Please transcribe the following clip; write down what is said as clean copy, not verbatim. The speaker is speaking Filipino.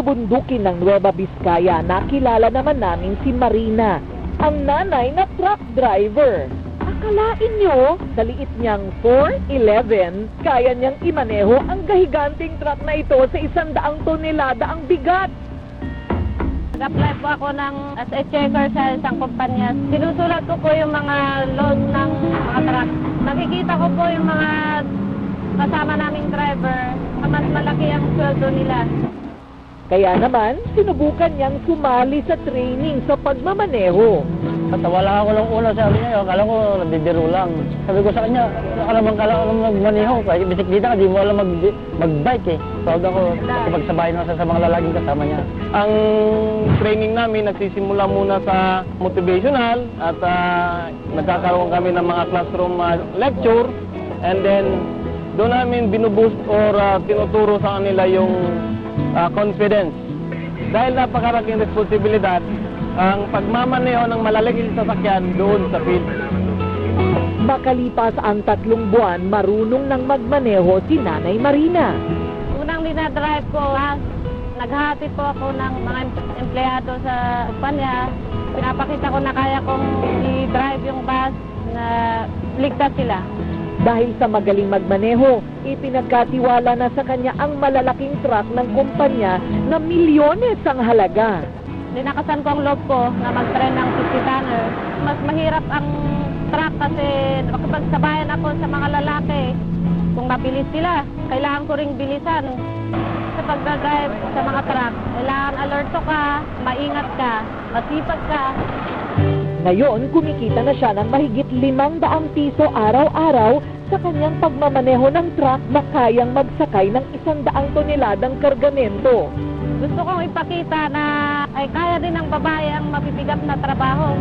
bulubundukin ng Nueva Vizcaya, nakilala naman namin si Marina, ang nanay na truck driver. Akalain nyo, sa liit niyang 4'11", kaya niyang imaneho ang gahiganting truck na ito sa 100 tonelada ang bigat. Nag-apply po ako as a checker sa isang kumpanya. Sinusulat ko po yung mga load ng mga truck. Nakikita ko po yung mga kasama naming driver, mas malaki ang sweldo nila. Kaya naman, sinubukan niyang sumali sa training sa pagmamaneho. At wala ako lang una, sabi niya, akala ko nabibiro lang. Sabi ko sa kanya, akala mo magmaniho, kahit bisikleta ka, di mo alam mag-bike eh. Tawag ako, pagsabayin ako sa mga lalaking kasama niya. Ang training namin nagsisimula muna sa motivational at nagkakaroon kami ng mga classroom lecture, and then doon namin binuboost or tinuturo sa kanila yung confidence. Dahil napakalaking responsibilidad ang pagmamaneho ng malalaking sasakyan doon sa field. Makalipas ang 3 buwan, marunong nang magmaneho si Nanay Marina. Unang dinadrive ko, naghati po ako ng mga empleyado sa kumpanya. Pinapakita ko na kaya kong i-drive yung bus na ligtas sila. Dahil sa magaling magmaneho, ipinagkatiwala na sa kanya ang malalaking truck ng kumpanya na milyones ang halaga. Dinakasan ko ang loob ko na mag-train ng 50-tonner. Mas mahirap ang truck kasi makipagsabayan ako sa mga lalaki. Kung mabilis sila, kailangan ko ring bilisan. Sa pagdadrive sa mga truck, kailangan alerto ka, maingat ka, masipag ka. Ngayon, kumikita na siya ng mahigit 500 piso araw-araw sa kanyang pagmamaneho ng truck na kayang magsakay ng 100 toneladang kargamento. Gusto kong ipakita na ay kaya din ng babae ang mabibigat na trabaho.